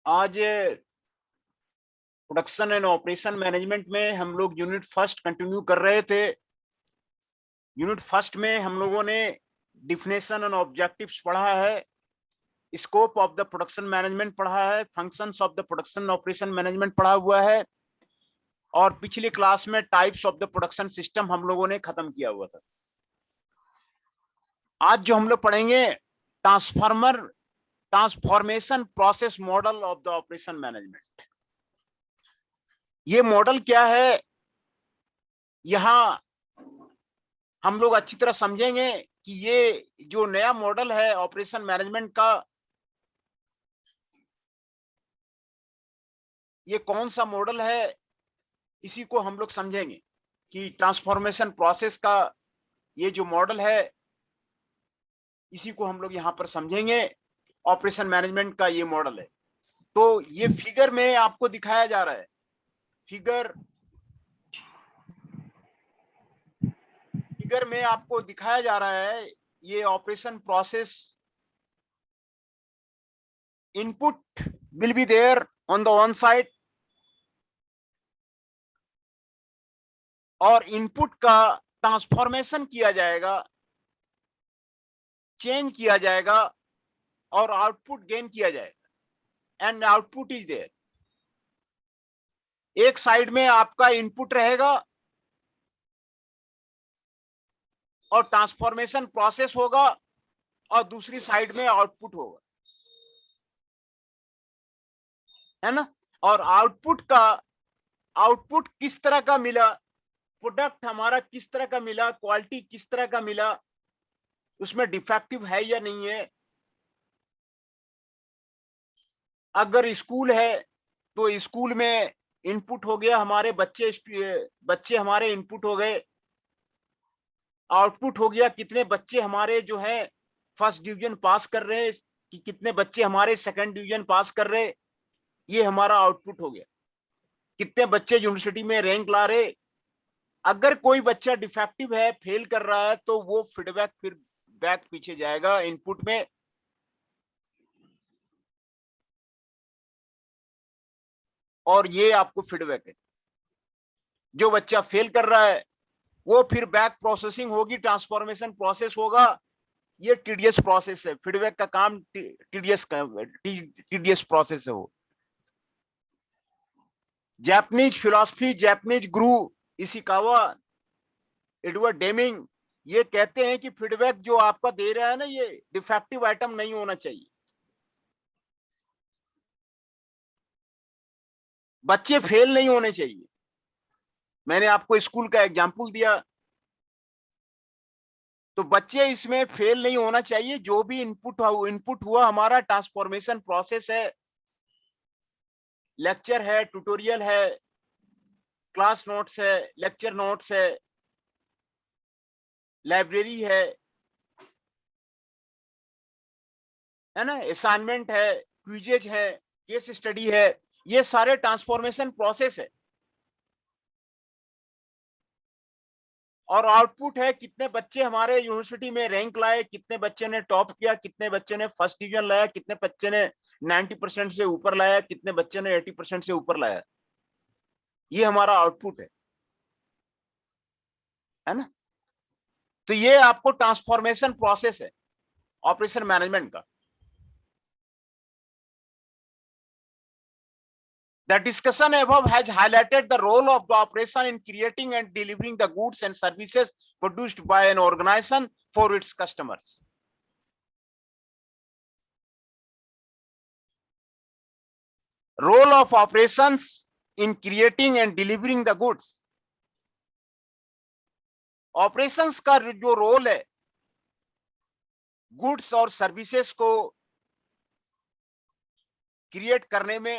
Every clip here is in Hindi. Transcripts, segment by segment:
आज प्रोडक्शन एंड ऑपरेशन मैनेजमेंट में हम लोग यूनिट फर्स्ट कंटिन्यू कर रहे थे। यूनिट फर्स्ट में हम लोगों ने डिफिनेशन एंड ऑब्जेक्टिव्स पढ़ा है, scope of the production management पढ़ा है, functions of the production operation management पढ़ा हुआ है, और पिछली क्लास में types of the production system हम लोगों ने खत्म किया हुआ था। आज जो हम लोग पढ़ेंगे transformation process model of the operation management. ये मॉडल क्या है, यहां हम लोग अच्छी तरह समझेंगे कि ये जो नया मॉडल है ऑपरेशन मैनेजमेंट का, ये कौन सा मॉडल है, इसी को हम लोग समझेंगे कि ट्रांसफॉर्मेशन प्रोसेस का ये जो मॉडल है, इसी को हम लोग यहां पर समझेंगे। ऑपरेशन मैनेजमेंट का ये मॉडल है। तो ये फिगर में आपको दिखाया जा रहा है, फिगर में आपको दिखाया जा रहा है ये operation process. Input will be there on the one side, और इनपुट का ट्रांसफॉर्मेशन किया जाएगा, चेंज किया जाएगा, और आउटपुट गेन किया जाएगा, एंड आउटपुट इज देयर। एक साइड में आपका इनपुट रहेगा और ट्रांसफॉर्मेशन प्रोसेस होगा, और दूसरी साइड में आउटपुट होगा, है ना। और आउटपुट किस तरह का मिला, प्रोडक्ट हमारा किस तरह का मिला, क्वालिटी किस तरह का मिला, उसमें डिफेक्टिव है या नहीं है। अगर स्कूल है तो स्कूल में इनपुट हो गया, हमारे बच्चे हमारे इनपुट हो गए। आउटपुट हो गया, कितने बच्चे हमारे जो है फर्स्ट डिवीजन पास कर रहे हैं, कि कितने बच्चे हमारे सेकंड डिवीजन पास कर रहे, ये हमारा आउटपुट हो गया। कितने बच्चे यूनिवर्सिटी में रैंक ला रहे। अगर कोई बच्चा डिफेक्टिव है, फेल कर रहा है, तो वो फीडबैक फिर बैक पीछे जाएगा इनपुट में, और ये आपको फीडबैक है। जो बच्चा फेल कर रहा है वो फिर बैक प्रोसेसिंग होगी, ट्रांसफॉर्मेशन प्रोसेस होगा। ये टीडीएस प्रोसेस है, फीडबैक का काम टीडीएस प्रोसेस है वो। जापानीज फिलॉसफी, जापानीज गुरु इशिकावा, एडवर्ड डेमिंग, ये कहते हैं कि फीडबैक जो आपका दे रहा है ना, ये डिफेक्टिव आइटम नहीं होना चाहिए। बच्चे फेल नहीं होने चाहिए। मैंने आपको स्कूल का एग्जाम्पल दिया, तो बच्चे इसमें फेल नहीं होना चाहिए। जो भी इनपुट हुआ हमारा ट्रांसफॉर्मेशन प्रोसेस है, लेक्चर है, ट्यूटोरियल है, क्लास नोट्स है, लेक्चर नोट्स है, लाइब्रेरी है ना, असाइनमेंट है, क्विजेज है, केस स्टडी है, ये सारे ट्रांसफॉर्मेशन प्रोसेस है। और आउटपुट है, कितने बच्चे हमारे यूनिवर्सिटी में रैंक लाए, कितने बच्चे ने टॉप किया, कितने बच्चे ने फर्स्ट डिवीजन लाया, कितने बच्चे ने 90% से ऊपर लाया, कितने बच्चे ने 80% से ऊपर लाया। ये हमारा आउटपुट है ना। तो ये आपको ट्रांसफॉर्मेशन प्रोसेस है ऑपरेशन मैनेजमेंट का। The discussion above has highlighted the role of the operation in creating and delivering the goods and services produced by an organization for its customers. Role of operations in creating and delivering the goods. Operations का जो रोल है गुड्स और सर्विसेज को क्रिएट करने में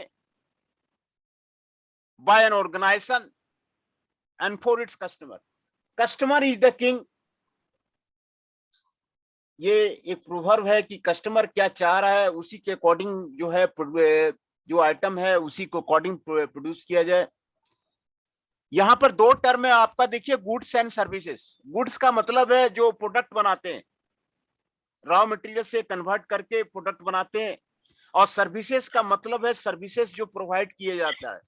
by an organization and for its customers. Customer is the king. ये एक प्रोवर्ब है कि कस्टमर क्या चाह रहा है उसी के अकॉर्डिंग जो है जो आइटम है उसी को अकॉर्डिंग प्रोड्यूस किया जाए। यहां पर दो टर्म है आपका, देखिए, गुड्स एंड सर्विसेज। गुड्स का मतलब है जो प्रोडक्ट बनाते हैं, रॉ मटेरियल से कन्वर्ट करके प्रोडक्ट बनाते हैं। और सर्विसेज का मतलब है सर्विसेज जो प्रोवाइड किए जाता है,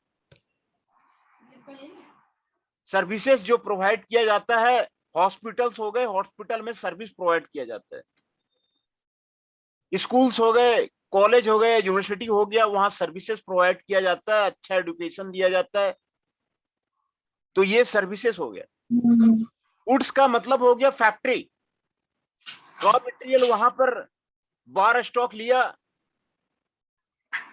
सर्विसेज जो प्रोवाइड किया जाता है। हॉस्पिटल्स हो गए, हॉस्पिटल में सर्विस प्रोवाइड किया जाता है। स्कूल्स हो गए, कॉलेज हो गए, यूनिवर्सिटी हो गया, वहां सर्विसेज प्रोवाइड किया जाता है, अच्छा एजुकेशन दिया जाता है, तो ये सर्विसेज हो गया। गुड्स का मतलब हो गया फैक्ट्री, रॉ मटेरियल वहां पर बार स्टॉक लिया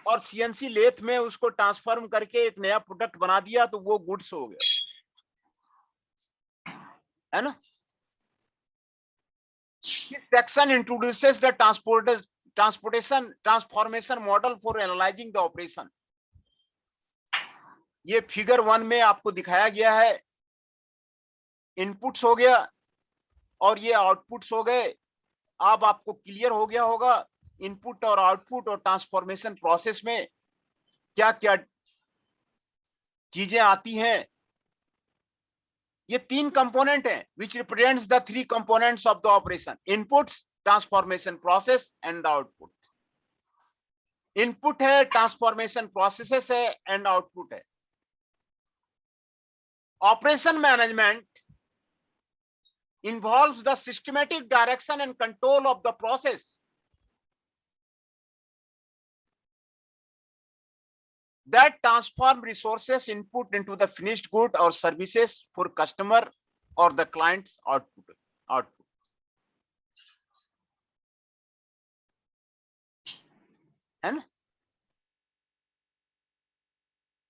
और सीएनसी लेथ में उसको ट्रांसफॉर्म करके एक नया प्रोडक्ट बना दिया, तो वो गुड्स हो गया, है ना। This section introduces the transformation model for analyzing the operation. ये फिगर 1 में आपको दिखाया गया है, इनपुट्स हो गया और ये आउटपुट्स हो गए। अब आपको क्लियर हो गया होगा इनपुट और आउटपुट और ट्रांसफॉर्मेशन प्रोसेस में क्या क्या चीजें आती हैं। ये 3 कंपोनेंट हैं विच represents the 3 components of the operation: inputs, transformation process and the output. Input है, ट्रांसफॉर्मेशन प्रोसेसेस है एंड आउटपुट है। Operation management involves the systematic direction and control of the process that transform resources input into the finished good or services for customer or the client's output. है ना?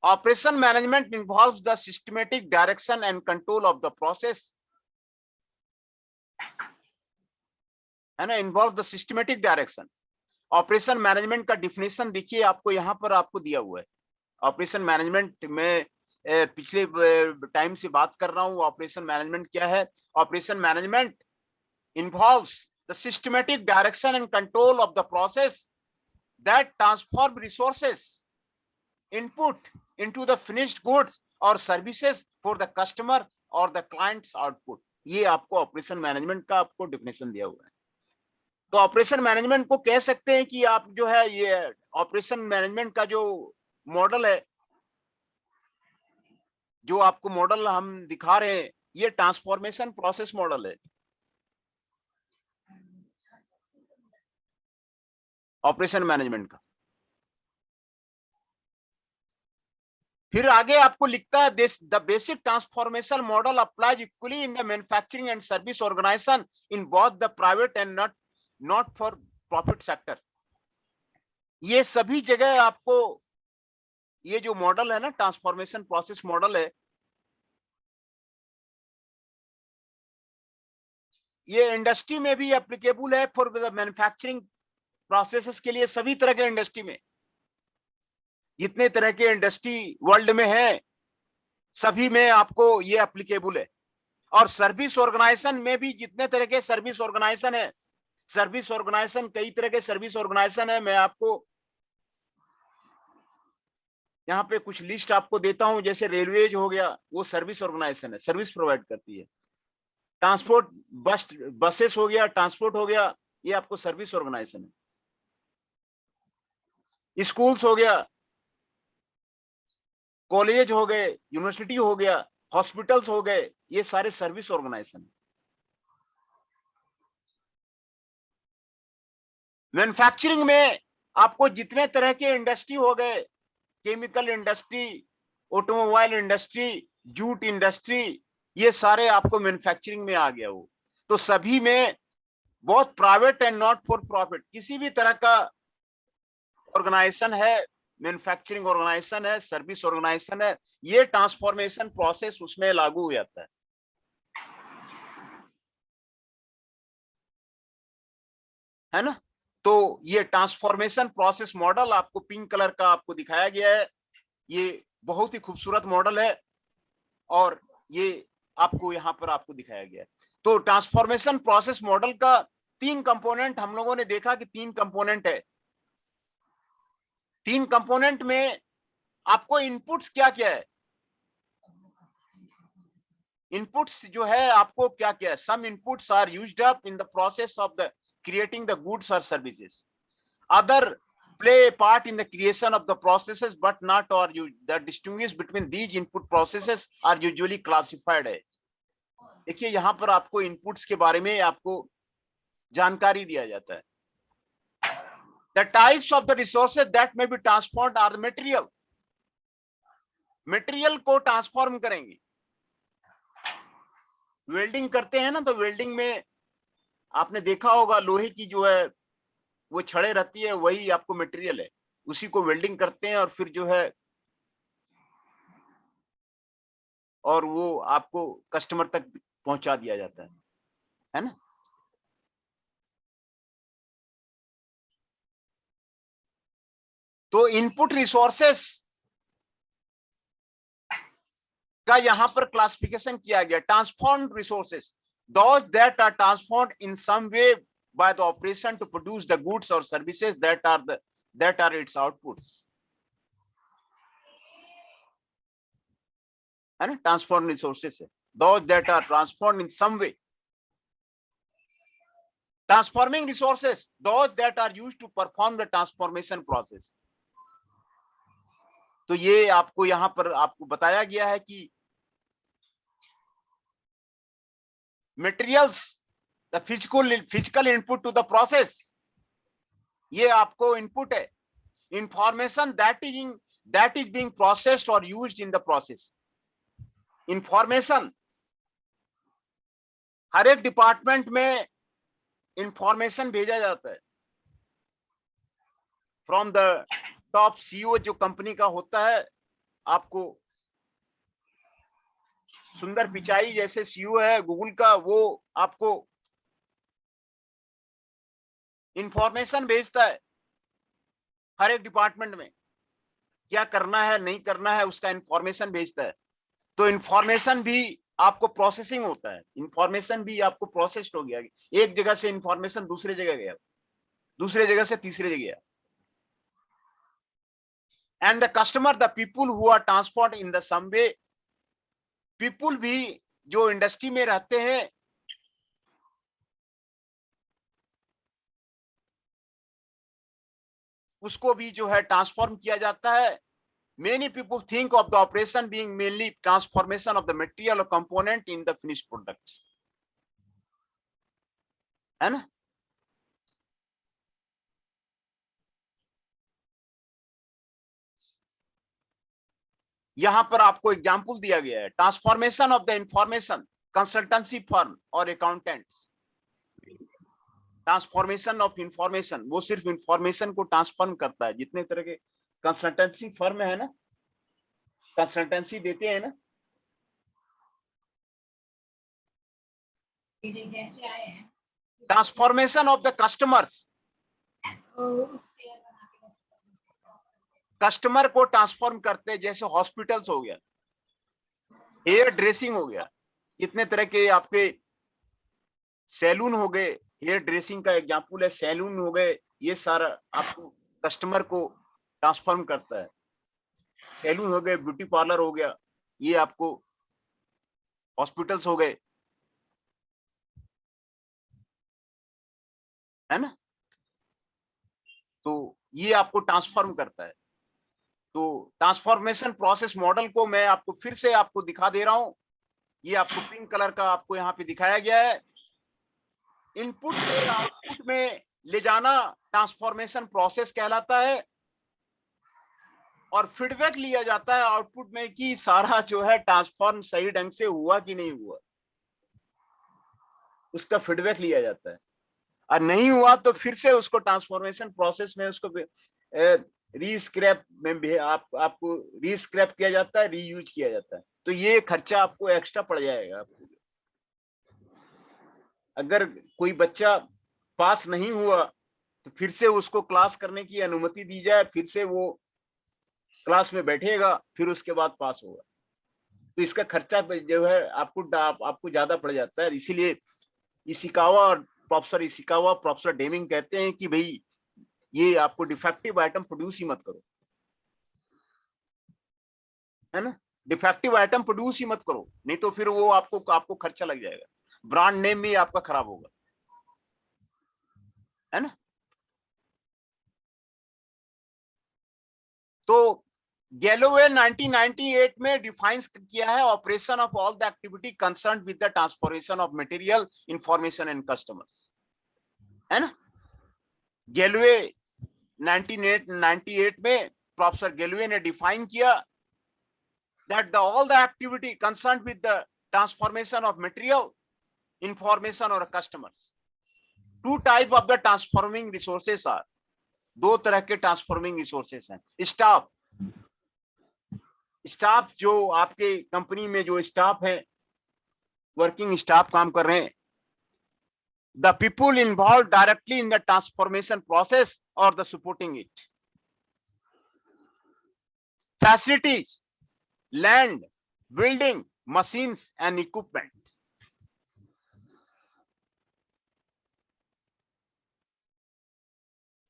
Operation management involves the systematic direction and control of the process, है ना, involve the systematic direction. Operation management का डिफिनेशन देखिए, आपको यहाँ पर आपको दिया हुआ है। ऑपरेशन मैनेजमेंट में पिछले टाइम से बात कर रहा हूँ। ऑपरेशन मैनेजमेंट क्या है? Operation management involves the systematic direction and control of the process that transform resources input into the finished goods और सर्विसेज फॉर द कस्टमर और द क्लाइंट्स आउटपुट। ये आपको ऑपरेशन मैनेजमेंट का आपको डिफिनेशन दिया हुआ है। तो ऑपरेशन मैनेजमेंट को कह सकते हैं कि आप जो है ये ऑपरेशन मैनेजमेंट का जो मॉडल है, जो आपको मॉडल हम दिखा रहे हैं, ये ट्रांसफॉर्मेशन प्रोसेस मॉडल है ऑपरेशन मैनेजमेंट का। फिर आगे आपको लिखता है the basic transformation model applies equally in the manufacturing and service organisation in both the private and not for profit sector. ये सभी जगह आपको ये जो मॉडल है ना, ट्रांसफॉर्मेशन प्रोसेस मॉडल है, ये इंडस्ट्री में भी एप्लीकेबल है फॉर द मैन्युफैक्चरिंग प्रोसेसेस के लिए। सभी तरह के इंडस्ट्री में, जितने तरह के इंडस्ट्री वर्ल्ड में है, सभी में आपको ये एप्लीकेबल है। और सर्विस ऑर्गेनाइजेशन में भी जितने तरह के सर्विस ऑर्गेनाइजेशन है, सर्विस ऑर्गेनाइजेशन कई तरह के सर्विस ऑर्गेनाइजेशन है। मैं आपको यहाँ पे कुछ लिस्ट आपको देता हूं। जैसे रेलवेज हो गया, वो सर्विस ऑर्गेनाइजेशन है, सर्विस प्रोवाइड करती है। ट्रांसपोर्ट बसेस हो गया, ट्रांसपोर्ट हो गया, ये आपको सर्विस ऑर्गेनाइजेशन है। स्कूल्स हो गया, कॉलेज हो गए, यूनिवर्सिटी हो गया, हॉस्पिटल्स हो गए, ये सारे सर्विस ऑर्गेनाइजेशन है। मैन्युफैक्चरिंग में आपको जितने तरह के इंडस्ट्री हो गए, chemical industry, automobile industry, jute industry, ये सारे आपको मैन्युफैक्चरिंग में आ गया वो। तो सभी में बहुत private and not for profit किसी भी तरह का ऑर्गेनाइजेशन है, मैन्युफैक्चरिंग ऑर्गेनाइजेशन है, सर्विस ऑर्गेनाइजेशन है, ये ट्रांसफॉर्मेशन प्रोसेस उसमें लागू हो जाता है ना। तो ये ट्रांसफॉर्मेशन प्रोसेस मॉडल आपको पिंक कलर का आपको दिखाया गया है। ये बहुत ही खूबसूरत मॉडल है और ये आपको यहाँ पर आपको दिखाया गया है। तो ट्रांसफॉर्मेशन प्रोसेस मॉडल का 3 कंपोनेंट हम लोगों ने देखा कि 3 कंपोनेंट है। 3 कंपोनेंट में आपको इनपुट्स क्या क्या है? इनपुट्स जो है आपको क्या क्या है? Some inputs are used up in the process of the creating the goods और services. Other play a part in the creation of the processes but not or you the distinguish between these input processes are usually classified है। देखिए यहाँ पर आपको इनपुट्स के बारे में आपको जानकारी दिया जाता है। The types of the resources that may be transformed are the material. Material को ट्रांसफॉर्म करेंगे। वेल्डिंग करते हैं ना, तो वेल्डिंग में आपने देखा होगा लोहे की जो है वो छड़े रहती है, वही आपको मटेरियल है, उसी को वेल्डिंग करते हैं और फिर जो है और वो आपको कस्टमर तक पहुंचा दिया जाता है ना। तो इनपुट रिसोर्सेस का यहां पर क्लासिफिकेशन किया गया। Transformed resources those that are transformed in some way by the operation to produce the goods और services that are its outputs, है ना। ट्रांसफॉर्म्ड रिसोर्सेस है those that are transformed in some way. Transforming resources those that are used to perform the transformation process. तो ये आपको यहां पर आपको बताया गया है कि materials the physical input to the process, ये आपको इनपुट है। Information that is being processed और used in the process. Information, हर एक डिपार्टमेंट में इंफॉर्मेशन भेजा जाता है फ्रॉम द टॉप सीईओ जो कंपनी का होता है। आपको सुंदर पिचाई जैसे सीईओ है गूगल का, वो आपको इंफॉर्मेशन भेजता है हर एक डिपार्टमेंट में, क्या करना है नहीं करना है उसका इंफॉर्मेशन भेजता है। तो इंफॉर्मेशन भी आपको प्रोसेसिंग होता है, इंफॉर्मेशन भी आपको प्रोसेस्ड हो गया, एक जगह से इंफॉर्मेशन दूसरे जगह गया, दूसरे जगह से तीसरे जगह गया। And the customer the people who are transport in the some way, people भी जो इंडस्ट्री में रहते हैं उसको भी जो है ट्रांसफॉर्म किया जाता है। Many people think of the operation being mainly transformation of the material or component in the finished products, है ना। यहां पर आपको एग्जांपल दिया गया है, transformation of the information consultancy firm और अकाउंटेंट्स। ट्रांसफॉर्मेशन ऑफ इंफॉर्मेशन, वो सिर्फ इंफॉर्मेशन को ट्रांसफॉर्म करता है। जितने तरह के कंसल्टेंसी फर्म है ना, कंसल्टेंसी देते हैं ना, transformation of the customers, customer को ट्रांसफॉर्म करते हैं। जैसे हॉस्पिटल्स हो गया, हेयर ड्रेसिंग हो गया, इतने तरह के आपके सैलून हो गए, हेयर ड्रेसिंग का एग्जांपल है, सैलून हो गए, ये सारा आपको कस्टमर को ट्रांसफॉर्म करता है। सैलून हो गए, ब्यूटी पार्लर हो गया, ये आपको हॉस्पिटल्स हो गए, है ना। तो ये आपको ट्रांसफॉर्म करता है। तो ट्रांसफॉर्मेशन प्रोसेस मॉडल को मैं आपको फिर से आपको दिखा दे रहा हूं। ये आपको पिंक कलर का आपको यहाँ पे दिखाया गया है। इनपुट से आउटपुट में ले जाना ट्रांसफॉर्मेशन प्रोसेस कहलाता है, और फीडबैक लिया जाता है आउटपुट में कि सारा जो है ट्रांसफॉर्म सही ढंग से हुआ कि नहीं हुआ, उसका फीडबैक लिया जाता है। और नहीं हुआ तो फिर से उसको ट्रांसफॉर्मेशन प्रोसेस में उसको रीस्क्रैप में भी आपको रीस्क्रैप किया जाता है, रीयूज किया जाता है। तो ये खर्चा आपको एक्स्ट्रा पड़ जाएगा आपको। अगर कोई बच्चा पास नहीं हुआ तो फिर से उसको क्लास करने की अनुमति दी जाए, फिर से वो क्लास में बैठेगा, फिर उसके बाद पास होगा। तो इसका खर्चा जो है आपको ज्यादा पड़ जाता है। इसीलिए इशिकावा और प्रोफेसर डेमिंग कहते हैं कि भाई ये आपको डिफेक्टिव आइटम प्रोड्यूस ही मत करो, है ना। डिफेक्टिव आइटम प्रोड्यूस ही मत करो, नहीं तो फिर वो आपको खर्चा लग जाएगा, ब्रांड नेम भी आपका खराब होगा, है ना। तो गैलोवे 1998 में डिफाइंस किया है operation of all the activity concern with the transformation of material, information and customers, है ना। गैलोवे 1998 में प्रोफेसर गैलोवे ने डिफाइन किया that all the activity concerned with the transformation of material, information or customers. Two type of the transforming resources are, दो तरह के ट्रांसफॉर्मिंग रिसोर्सेस हैं। स्टाफ जो आपके कंपनी में जो स्टाफ है, वर्किंग स्टाफ काम कर रहे हैं, the people involve directly in the transformation process और the supporting it. Facilities, land, building, machines and equipment,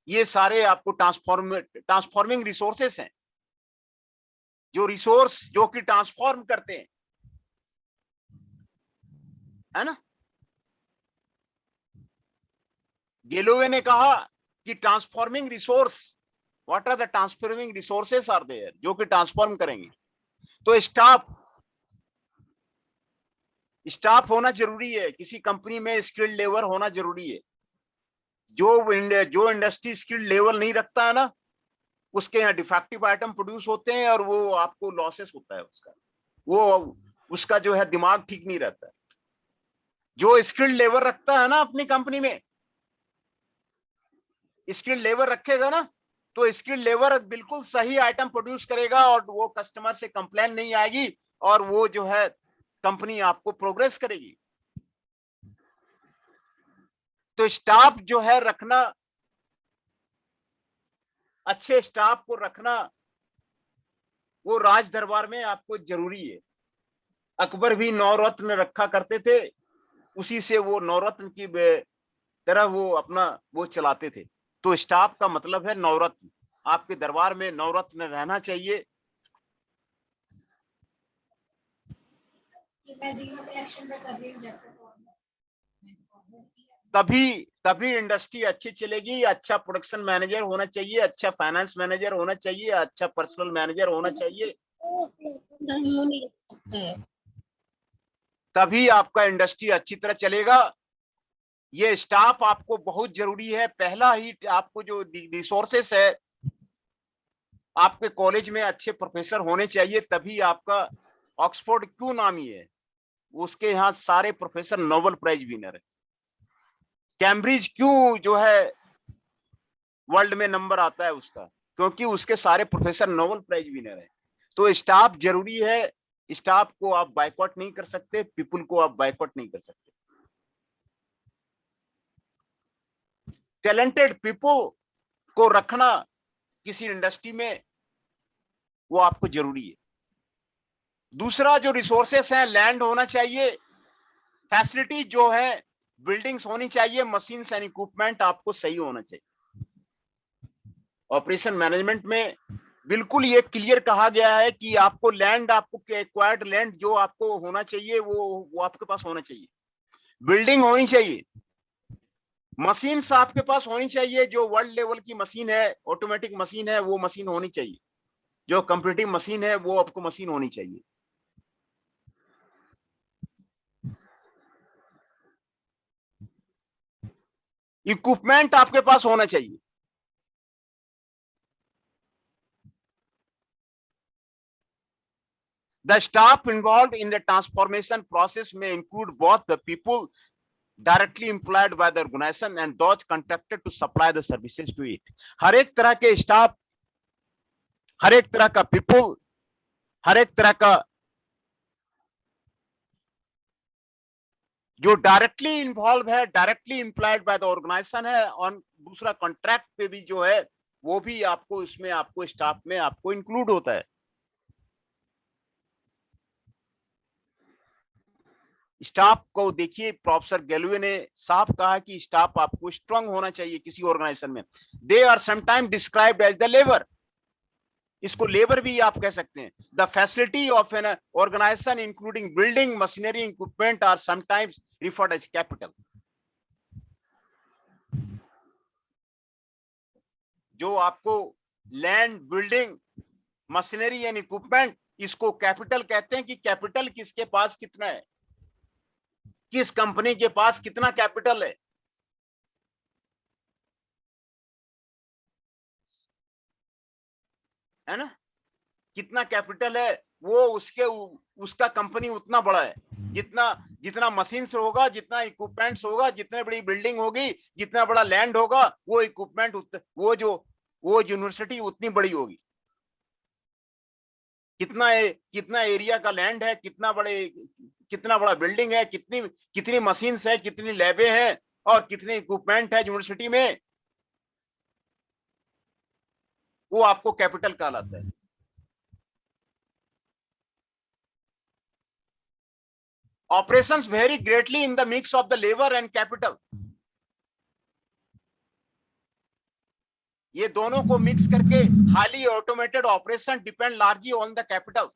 ये सारे आपको ट्रांसफॉर्मिंग रिसोर्सेस हैं, जो रिसोर्स जो कि ट्रांसफॉर्म करते हैं, है ना। गैलोवे ने कहा कि transforming resource, what are the transforming resources are there, जो कि ट्रांसफॉर्म करेंगे। तो स्टाफ होना जरूरी है, किसी कंपनी में स्किल्ड लेबर होना जरूरी है। जो इंडस्ट्री स्किल्ड लेवल नहीं रखता है ना, उसके यहाँ डिफेक्टिव आइटम प्रोड्यूस होते हैं और वो आपको लॉसेस होता है उसका जो है दिमाग ठीक नहीं रहता है। जो स्किल्ड लेबर रखता है ना अपनी कंपनी में, स्किल्ड लेबर रखेगा ना, तो स्किल्ड लेबर बिल्कुल सही आइटम प्रोड्यूस करेगा और वो कस्टमर से कंप्लेन नहीं आएगी और वो जो है कंपनी आपको प्रोग्रेस करेगी। तो स्टाफ जो है रखना, अच्छे स्टाफ को रखना, वो राज दरबार में आपको जरूरी है। अकबर भी नवरत्न रखा करते थे, उसी से वो नवरत्न की तरह वो अपना वो चलाते थे। तो स्टाफ का मतलब है नवरत्न, आपके दरबार में नवरत्न रहना चाहिए। तभी इंडस्ट्री अच्छी चलेगी। अच्छा प्रोडक्शन मैनेजर होना चाहिए, अच्छा फाइनेंस मैनेजर होना चाहिए, अच्छा पर्सनल मैनेजर होना चाहिए, तभी आपका इंडस्ट्री अच्छी तरह चलेगा। ये स्टाफ आपको बहुत जरूरी है। पहला ही आपको जो रिसोर्सेस है, आपके कॉलेज में अच्छे प्रोफेसर होने चाहिए, तभी आपका ऑक्सफोर्ड क्यों नामी है, उसके यहाँ सारे प्रोफेसर नोबेल प्राइज विनर है। कैम्ब्रिज क्यों जो है वर्ल्ड में नंबर आता है उसका, क्योंकि उसके सारे प्रोफेसर नोबेल प्राइज विनर है। तो स्टाफ जरूरी है। स्टाफ को आप बायकॉट नहीं कर सकते, पीपल को आप बायकॉट नहीं कर सकते। टैलेंटेड पीपल को रखना किसी इंडस्ट्री में, वो आपको जरूरी है। दूसरा जो रिसोर्सेस हैं, लैंड होना चाहिए, फैसिलिटी जो है, बिल्डिंग्स होनी चाहिए, मशीन्स एंड इक्विपमेंट आपको सही होना चाहिए। ऑपरेशन मैनेजमेंट में बिल्कुल ये क्लियर कहा गया है कि आपको लैंड, आपको एक्वायर्ड लैंड जो आपको होना चाहिए वो आपके पास होना चाहिए। बिल्डिंग होनी चाहिए, मशीन्स आपके पास होनी चाहिए, जो वर्ल्ड लेवल की मशीन है, ऑटोमेटिक मशीन है, वो मशीन होनी चाहिए। जो कंप्यूटिंग मशीन है वो आपको मशीन होनी चाहिए। इक्विपमेंट आपके पास होना चाहिए। The staff involved in the transformation process may include both the people directly employed by the organization and those contracted to supply the services to it. हर एक तरह के स्टाफ, हर एक तरह का पीपल, हर एक तरह का जो डायरेक्टली इन्वॉल्व है, directly employed by the organisation है, और दूसरा कॉन्ट्रैक्ट पे भी जो है वो भी आपको इसमें आपको स्टाफ में आपको इंक्लूड होता है। स्टाफ को देखिए, प्रोफेसर गैलोवे ने साफ कहा कि स्टाफ आपको स्ट्रांग होना चाहिए किसी ऑर्गेनाइजेशन में। They are sometime described as the labour, इसको लेबर भी आप कह सकते हैं। The facility of an organisation including building, machinery, equipment are sometimes referred as capital. जो आपको land, building, machinery and equipment, इसको कैपिटल कहते हैं कि कैपिटल किसके पास कितना है, किस कंपनी के पास कितना कैपिटल है ना, कितना कैपिटल है, वो उसका कंपनी उतना बड़ा है। जितना जितना मशीन्स होगा, जितना इक्विपमेंट्स होगा, जितने बड़ी बिल्डिंग होगी, जितना बड़ा लैंड होगा, वो इक्विपमेंट वो यूनिवर्सिटी उतनी बड़ी होगी। कितना एरिया का लैंड है, कितना बड़ा बिल्डिंग है, कितनी मशीन्स है, कितनी लैबें हैं, और कितने इक्विपमेंट है यूनिवर्सिटी में, वो आपको कैपिटल कहलाता है। Operations vary greatly in the mix of the labor and capital. ये दोनों को मिक्स करके highly automated operation depend largely on the capital.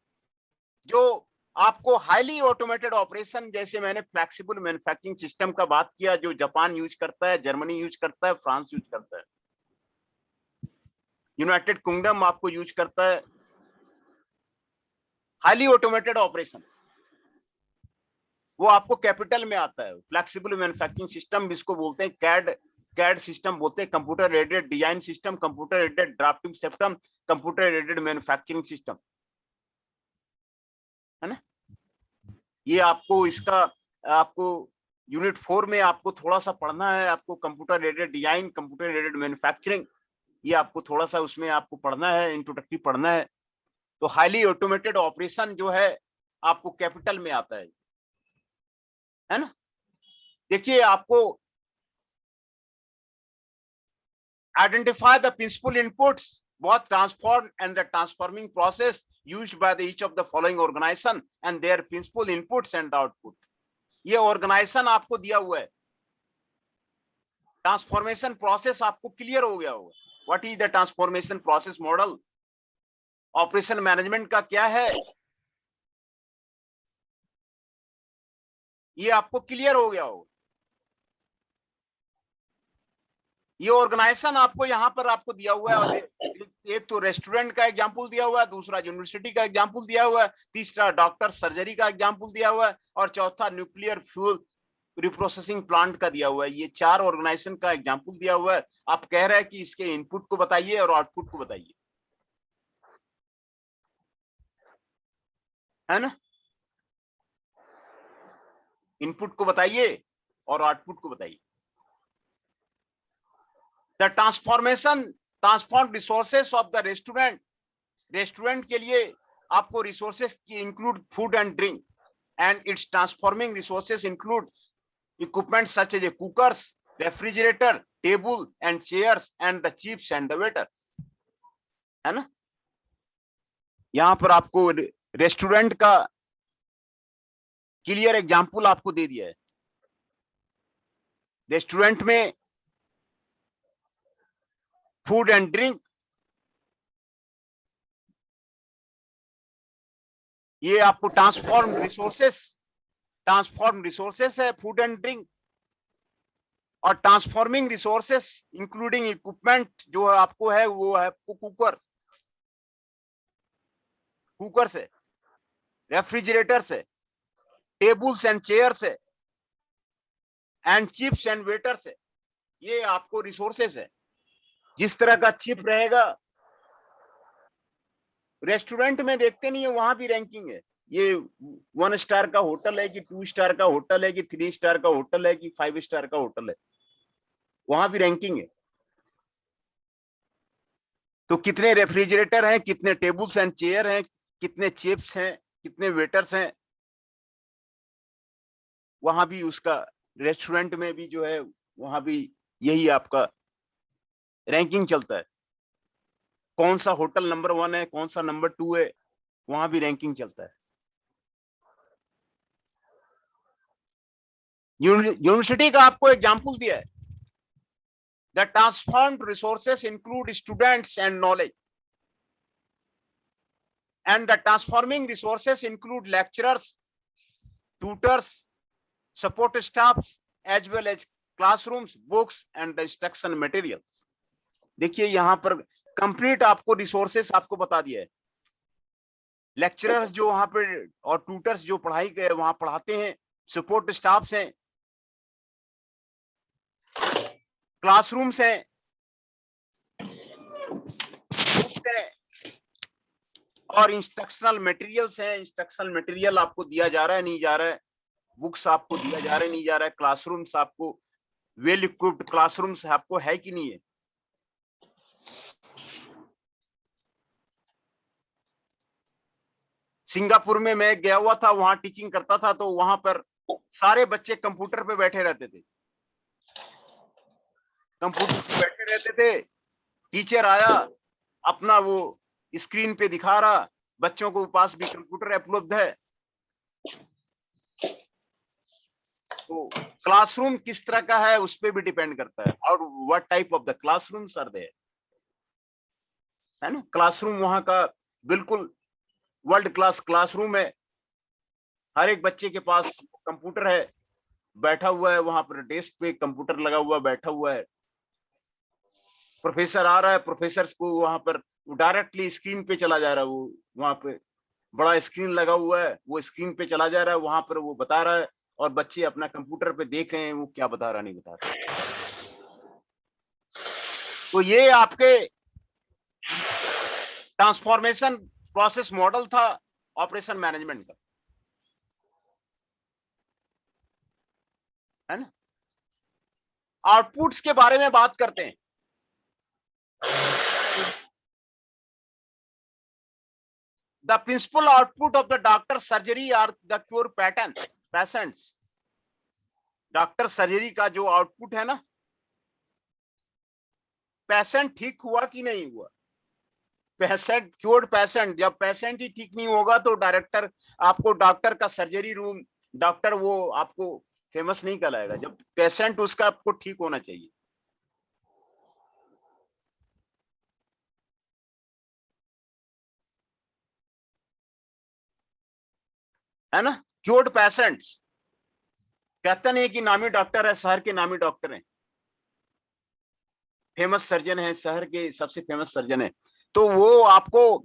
जो आपको हाईली ऑटोमेटेड ऑपरेशन, जैसे मैंने फ्लेक्सिबल मैन्युफैक्चरिंग सिस्टम का बात किया, जो जापान यूज करता है, जर्मनी यूज करता है, फ्रांस यूज करता है, यूनाइटेड किंगडम आपको यूज करता है। हाईली ऑटोमेटेड ऑपरेशन वो आपको कैपिटल में आता है। फ्लेक्सिबल मैन्युफैक्चरिंग सिस्टम जिसको बोलते हैं कैड सिस्टम बोलते हैं, computer aided design system, computer aided drafting system, computer aided manufacturing system, है ना। ये आपको यूनिट 4 में आपको थोड़ा सा पढ़ना है। आपको computer aided design, computer aided manufacturing, ये आपको थोड़ा सा उसमें आपको पढ़ना है, इंट्रोडक्टरी पढ़ना है। तो हाईली ऑटोमेटेड ऑपरेशन जो है आपको कैपिटल में आता है ना। देखिए, आपको identify the principal inputs both transform and the transforming process used by each of the following organization and their principal inputs and the output. ये ऑर्गेनाइजेशन आपको दिया हुआ है, ट्रांसफॉर्मेशन प्रोसेस आपको क्लियर हो गया होगा। What is the transformation process model, operation management का क्या है, ये आपको क्लियर हो गया होगा। ये ऑर्गेनाइजेशन आपको यहाँ पर आपको दिया हुआ है, और एक तो रेस्टोरेंट का एग्जांपल दिया हुआ है, दूसरा यूनिवर्सिटी का एग्जांपल दिया हुआ है, तीसरा डॉक्टर सर्जरी का एग्जांपल दिया हुआ है, और चौथा न्यूक्लियर फ्यूल रिप्रोसेसिंग प्लांट का दिया हुआ है। ये 4 ऑर्गेनाइजेशन का एग्जांपल दिया हुआ है। आप कह रहे हैं कि इसके इनपुट को बताइए और आउटपुट को बताइए, है ना। इनपुट को बताइए और आउटपुट को बताइए। The transform resources of the restaurant के लिए आपको रिसोर्सेस की include food and drink, and its transforming resources include equipment such as a cookers, refrigerator, table and chairs and the chiefs and the waiters, है ना। यहां पर आपको रेस्टोरेंट का क्लियर एग्जांपल आपको दे दिया है। रेस्टोरेंट में फूड एंड ड्रिंक, ये आपको ट्रांसफॉर्म रिसोर्सेस है, फूड एंड ड्रिंक, और ट्रांसफॉर्मिंग रिसोर्सेस इंक्लूडिंग इक्विपमेंट जो आपको है वो है कुकर से, रेफ्रिजरेटर से, टेबल्स एंड चेयर से, एंड चिप्स एंड वेटर से। ये आपको रिसोर्सेस है। जिस तरह का चिप रहेगा, रेस्टोरेंट में देखते नहीं है, वहां भी रैंकिंग है। ये 1 स्टार का होटल है कि 2 स्टार का होटल है कि 3 स्टार का होटल है कि 5 स्टार का होटल है, वहां भी रैंकिंग है। तो कितने रेफ्रिजरेटर हैं, कितने टेबल्स एंड चेयर हैं, कितने चिप्स हैं, कितने वेटर्स हैं, वहां भी उसका, रेस्टोरेंट में भी जो है वहां भी यही आपका रैंकिंग चलता है। कौन सा होटल नंबर 1 है, कौन सा नंबर 2 है, वहां भी रैंकिंग चलता है। यूनिवर्सिटी का आपको एग्जांपल दिया है। The transformed resources include students and knowledge, and the transforming resources include lecturers, tutors, support staffs, as well as classrooms, books and the instruction materials. देखिए, यहां पर कंप्लीट आपको रिसोर्सेस आपको बता दिया है। लेक्चरर्स जो वहां पे और ट्यूटर्स जो पढ़ाई के वहां पढ़ाते हैं, सपोर्ट स्टाफ्स हैं, क्लासरूम्स हैं, और इंस्ट्रक्शनल मटेरियल्स हैं। इंस्ट्रक्शनल मटेरियल आपको दिया जा रहा है नहीं जा रहा है, बुक्स आपको दिया जा रहा है नहीं जा रहा है, क्लासरूम्स आपको वेल इक्विप्ड क्लासरूम्स आपको है कि नहीं है। सिंगापुर में मैं गया हुआ था, वहां टीचिंग करता था, तो वहां पर सारे बच्चे कंप्यूटर पे बैठे रहते थे, कंप्यूटर पे बैठे रहते थे। टीचर आया, अपना वो स्क्रीन पे दिखा रहा, बच्चों को पास भी कंप्यूटर उपलब्ध है। तो क्लासरूम किस तरह का है उस पर भी डिपेंड करता है, और what type of the classrooms are there, है ना। क्लासरूम वहां का बिल्कुल वर्ल्ड क्लास क्लासरूम है, हर एक बच्चे के पास कंप्यूटर है, बैठा हुआ है वहां पर, डेस्क पे कंप्यूटर लगा हुआ बैठा हुआ है। प्रोफेसर आ रहा है, प्रोफेसर को वहां पर डायरेक्टली स्क्रीन पे चला जा रहा है, वो वहां पे बड़ा स्क्रीन लगा हुआ है, वो स्क्रीन पे चला जा रहा है, वहां पर वो बता रहा है, और बच्चे अपना कंप्यूटर पे देख रहे हैं वो क्या बता रहा नहीं बता रहा। तो ये आपके ट्रांसफॉर्मेशन प्रोसेस मॉडल था ऑपरेशन मैनेजमेंट का, है ना। आउटपुट्स के बारे में बात करते हैं। The principal output of the doctor surgery are the cure patterns, patients. Doctor surgery का जो आउटपुट है ना, पेशेंट ठीक हुआ कि नहीं हुआ, पेशेंट क्योर्ड पेशेंट। जब पेशेंट ही ठीक नहीं होगा तो डायरेक्टर आपको, डॉक्टर का सर्जरी रूम डॉक्टर वो आपको फेमस नहीं कहलाएगा, जब पेशेंट उसका आपको ठीक होना चाहिए, है ना। क्योर्ड पेशेंट्स कहते नहीं कि नामी डॉक्टर है, शहर के नामी डॉक्टर हैं, फेमस सर्जन है, शहर के सबसे फेमस सर्जन है, तो वो आपको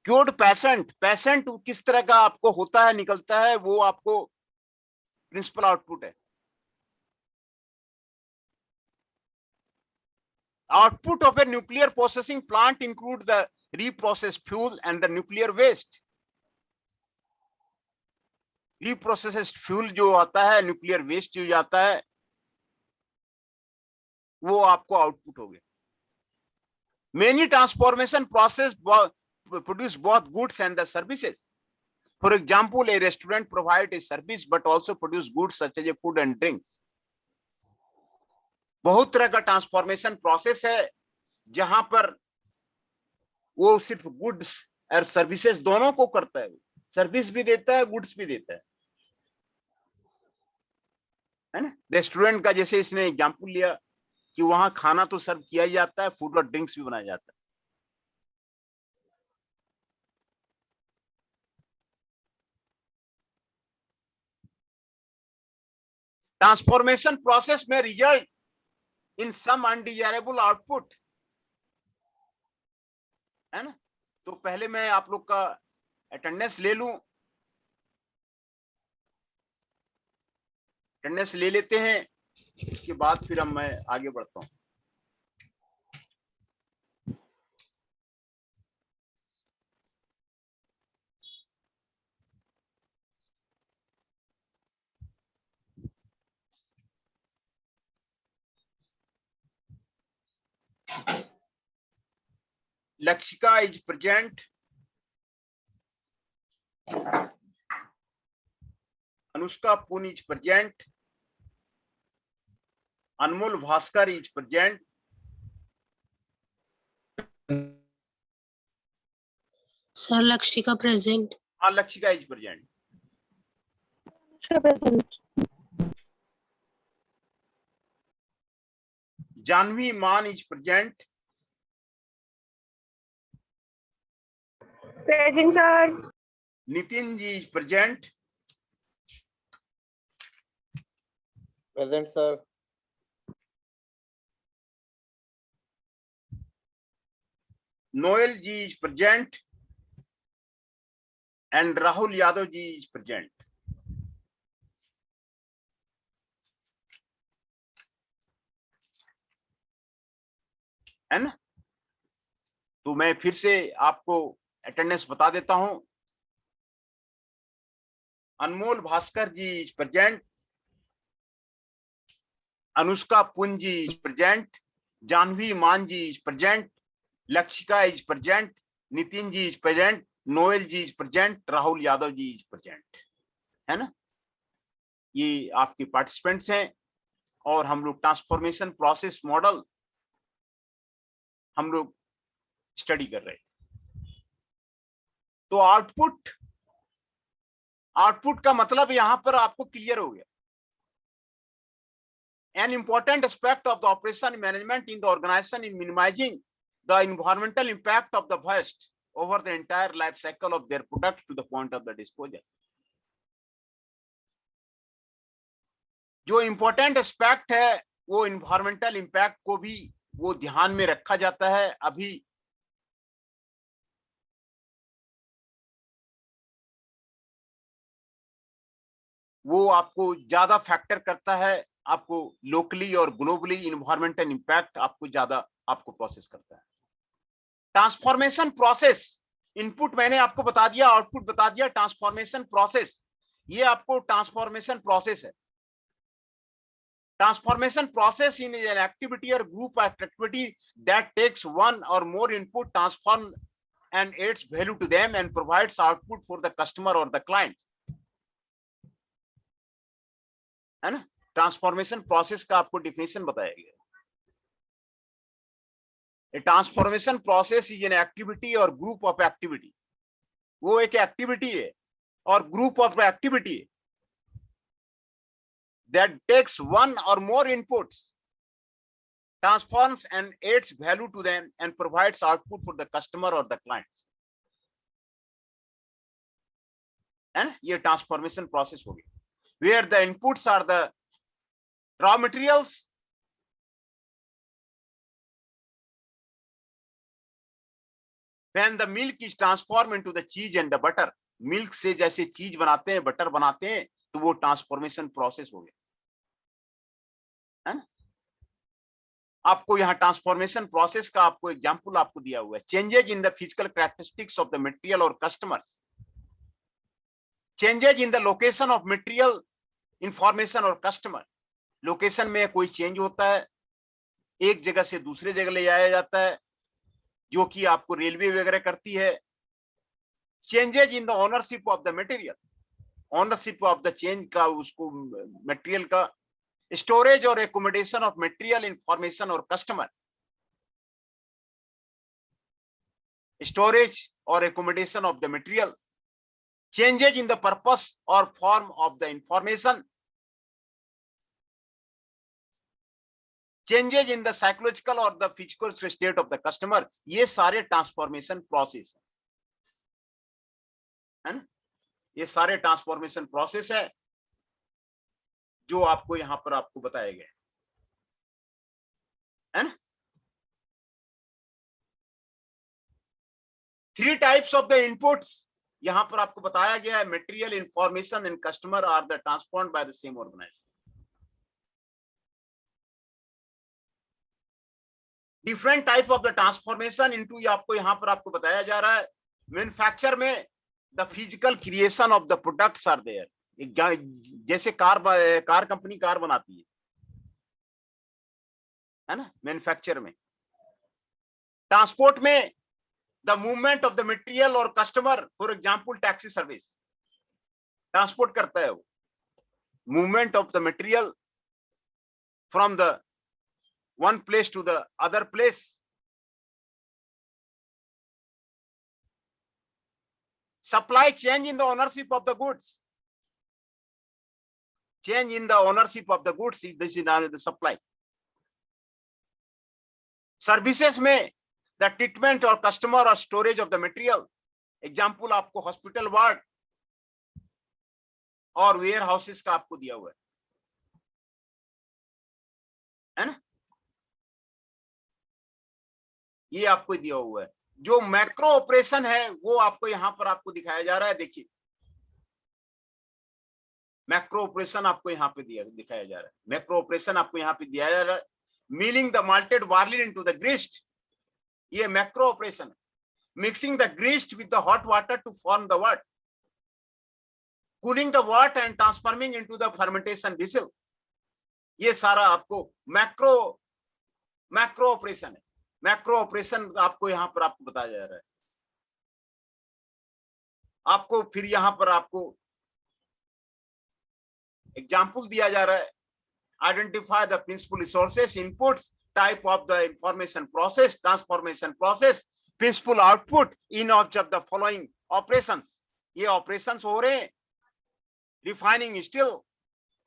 क्योर्ड पेशेंट, पेशेंट किस तरह का आपको होता है निकलता है, वो आपको प्रिंसिपल आउटपुट है। Output of a nuclear processing plant include the reprocessed fuel and the nuclear waste. reprocessed fuel जो आता है, न्यूक्लियर वेस्ट जो जाता है, वो आपको आउटपुट हो गया। Many transformation process produce both goods and the services. For example, a restaurant provides a service but also produce goods such as food and drinks. बहुत तरह का ट्रांसफॉर्मेशन प्रोसेस है जहां पर वो सिर्फ गुड्स और सर्विसेज दोनों को करता है, सर्विस भी देता है, गुड्स भी देता है ना। रेस्टोरेंट का जैसे इसने एग्जांपल लिया कि वहां खाना तो सर्व किया ही जाता है, फूड और ड्रिंक्स भी बनाया जाता है। ट्रांसफॉर्मेशन प्रोसेस में result in some undesirable output, है ना। तो पहले मैं आप लोग का अटेंडेंस ले लूं, अटेंडेंस ले लेते हैं, उसके बाद फिर मैं आगे बढ़ता हूं। Lakshika is present, Anushka Pun is present, Anmol Bhaskar is present, sir Lakshika present. हाँ Lakshika is present, Janvi Maan is present, present sir. Nitin ji is present, present sir. Noel ji is present, and Rahul Yadav ji is present. है ना? तो मैं फिर से आपको अटेंडेंस बता देता हूं। Anmol Bhaskar ji is present, Anushka Punj ji is present, Janvi Maan ji is present, Lakshika is present, Nitin ji is present, Noel ji is present, Rahul Yadav ji is present. है ना? ये आपके पार्टिसिपेंट्स हैं और हम लोग ट्रांसफॉर्मेशन प्रोसेस मॉडल हम लोग स्टडी कर रहे हैं। तो आउटपुट का मतलब यहां पर आपको क्लियर हो गया। An important aspect of the operation management in the organization in minimizing the environmental impact of the waste over the entire life cycle of their product to the point of the disposal. जो इंपॉर्टेंट एस्पेक्ट है वो इन्वायरमेंटल इम्पैक्ट को भी वो ध्यान में रखा जाता है। अभी वो आपको ज्यादा फैक्टर करता है, आपको लोकली और ग्लोबली इन्वायरमेंटल इम्पैक्ट आपको ज्यादा आपको प्रोसेस करता है। ट्रांसफॉर्मेशन प्रोसेस, इनपुट मैंने आपको बता दिया, आउटपुट बता दिया। ट्रांसफॉर्मेशन प्रोसेस, ये आपको ट्रांसफॉर्मेशन प्रोसेस है। Transformation process in an activity or group of activity that takes one or more input, transform and adds value to them and provides output for the customer or the client. है ना? ट्रांसफॉर्मेशन प्रोसेस का आपको डिफिनेशन बताया गया। A transformation process is an activity or group of activity. वो एक एक्टिविटी है और ग्रुप ऑफ एक्टिविटी है that takes one or more inputs, transforms and adds value to them and provides output for the customer or the clients. And ये transformation process होगी, where the inputs are the raw materials, when the milk is transformed into the cheese and the butter, milk से जैसे चीज बनाते हैं, बटर बनाते हैं, तो वो ट्रांसफॉर्मेशन प्रोसेस हो गया। है ना? आपको यहाँ ट्रांसफॉर्मेशन प्रोसेस का आपको एग्जांपल आपको दिया हुआ है। Changes in the physical characteristics of the material और customers, changes in the location of material, information और कस्टमर। लोकेशन में कोई चेंज होता है, एक जगह से दूसरे जगह ले जाया जाता है, जो कि आपको रेलवे वगैरह करती है। Changes in the ownership of the material, ownership of the change का, उसको मटेरियल का, स्टोरेज और एकोमोडेशन ऑफ मटेरियल, इंफॉर्मेशन और कस्टमर, स्टोरेज और accommodation of the material, changes in the purpose और form of the information, changes in the psychological और the physical state of the customer. ये सारे ट्रांसफॉर्मेशन प्रोसेस है ना? ये सारे ट्रांसफॉर्मेशन प्रोसेस है जो आपको यहां पर आपको बताया गया है ना? 3 टाइप्स ऑफ द इनपुट्स यहां पर आपको बताया गया है। Material, information and customer are the transformed by the same organisation. Different type of the transformation into आपको यहां पर आपको बताया जा रहा है। मैन्युफैक्चर में the physical creation of the products are there. जैसे कार कंपनी कार बनाती है ना, मैन्युफैक्चर में। ट्रांसपोर्ट में the movement of the material और customer, for example taxi service transport करता है वो, movement of the material from the one place to the other place. Supply, change in the ownership of the goods. Change in the ownership of the goods, this is the supply. Services में the treatment or customer or storage of the material. Example आपको हॉस्पिटल वार्ड और वेयर हाउसेस का आपको दिया हुआ है ना? ये आपको दिया हुआ है। जो मैक्रो ऑपरेशन है वो आपको यहां पर आपको दिखाया जा रहा है। देखिए मैक्रो ऑपरेशन आपको यहाँ पे दिखाया जा रहा है। मैक्रो ऑपरेशन आपको यहाँ पे दिया जा रहा है। Milling the malted barley into the grist, ये मैक्रो ऑपरेशन है। Mixing the grist with the hot water to form the wort, cooling the wort and transforming into the fermentation vessel, ये सारा आपको मैक्रो ऑपरेशन है। मैक्रो ऑपरेशन आपको यहाँ पर आपको बताया जा रहा है। आपको फिर यहाँ पर आपको एग्जाम्पल दिया जा रहा है। Identify the principal resources, inputs, type of the information process, transformation process, principal output in of the following operations. ये ऑपरेशंस हो रहे हैं। Refining steel,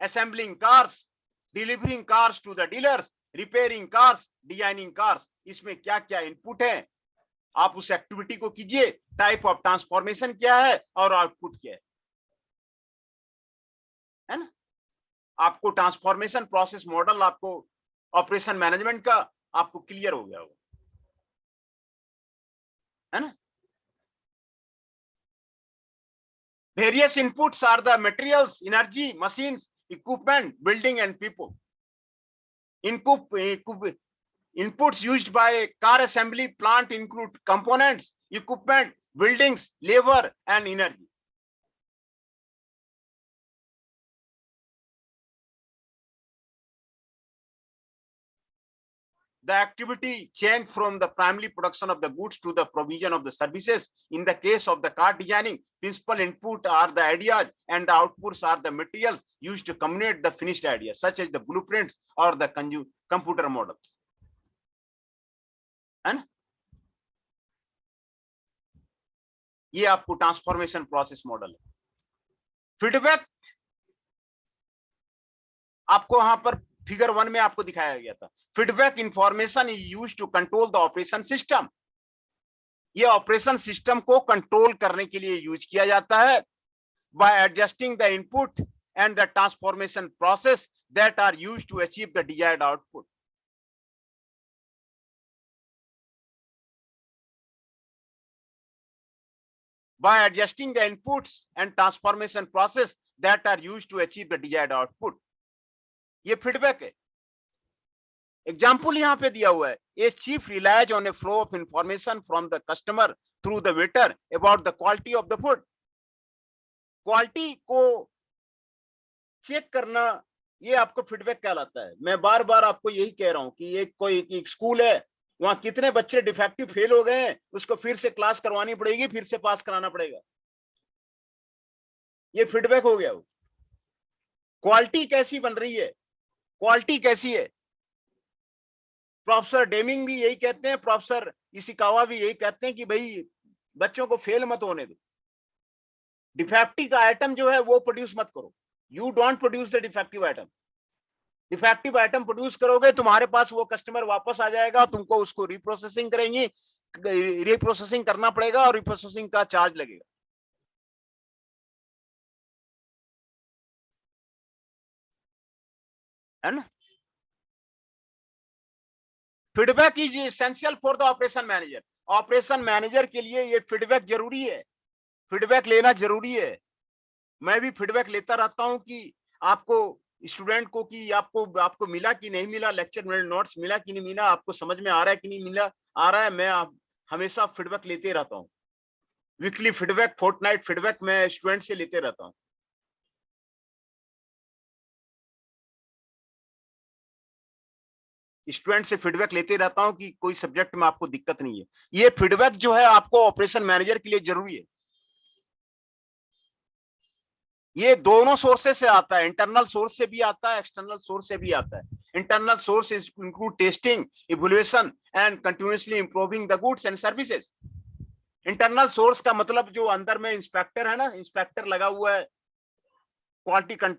assembling cars, delivering cars to the dealers, repairing cars, designing cars. इसमें क्या क्या इनपुट है आप उस एक्टिविटी को कीजिए। टाइप ऑफ ट्रांसफॉर्मेशन क्या है और आउटपुट क्या है ना। आपको ट्रांसफॉर्मेशन प्रोसेस मॉडल, आपको ऑपरेशन मैनेजमेंट का आपको क्लियर हो गया हो, है ना। Various inputs are the materials, energy, machines, equipment, building and people. Inputs used by car assembly plant include components, equipment, buildings, labor, and energy. The activity change from the primary production of the goods to the provision of the services. In the case of the car designing, principal input are the ideas and the outputs are the materials used to communicate the finished ideas, such as the blueprints or the computer models. है ना। ये आपको ट्रांसफॉर्मेशन प्रोसेस मॉडल है। फीडबैक आपको यहां पर फिगर 1 में आपको दिखाया गया था। Feedback information is used to control the operation system. ये ऑपरेशन सिस्टम को कंट्रोल करने के लिए यूज किया जाता है। By adjusting the input and the transformation process that are used to achieve the desired output. By adjusting the inputs and transformation process that are used to achieve the desired output. ये फीडबैक है। एग्जाम्पल यहाँ पे दिया हुआ है। A chief relies on a flow of information from the customer through the waiter about the quality of the food. Quality को चेक करना ये आपको फीडबैक कहलाता है। मैं बार बार आपको यही कह रहा हूं कि एक कोई स्कूल है, वहां कितने बच्चे डिफेक्टिव फेल हो गए हैं, उसको फिर से क्लास करवानी पड़ेगी, फिर से पास कराना पड़ेगा। ये फीडबैक हो गया। क्वालिटी कैसी बन रही है, क्वालिटी कैसी है। प्रोफेसर डेमिंग भी यही कहते हैं, प्रोफेसर इशिकावा भी यही कहते हैं कि भाई बच्चों को फेल मत होने दो। डिफेक्टिव का आइटम जो है वो प्रोड्यूस मत करो। You don't produce the defective item. Defective item produce करोगे, तुम्हारे पास वो कस्टमर वापस आ जाएगा, तुमको उसको रिप्रोसेसिंग करेंगे, रिप्रोसेसिंग करना पड़ेगा और रिप्रोसेसिंग का चार्ज लगेगा, है ना। Feedback is essential for the operation manager. Operation manager के लिए ये फीडबैक जरूरी है। फीडबैक लेना जरूरी है। मैं भी फीडबैक लेता रहता हूं कि आपको स्टूडेंट को कि आपको मिला कि नहीं मिला, लेक्चर में नोट्स मिला कि नहीं मिला, आपको समझ में आ रहा है कि नहीं मिला आ रहा है। मैं हमेशा फीडबैक लेते रहता हूं। वीकली फीडबैक, फोर्टनाइट फीडबैक मैं स्टूडेंट से लेते रहता हूं। स्टूडेंट से फीडबैक लेते रहता हूं कि कोई सब्जेक्ट में आपको दिक्कत नहीं है। ये फीडबैक जो है आपको ऑपरेशन मैनेजर के लिए जरूरी है। ये दोनों सोर्सेस से आता है, इंटरनल सोर्स से भी आता है, एक्सटर्नल सोर्स से भी आता है। Internal source include testing, evaluation and continuously improving the goods and services. Internal source का मतलब जो अंदर में इंस्पेक्टर है ना, इंस्पेक्टर लगा हुआ है क्वालिटी कंट्रोल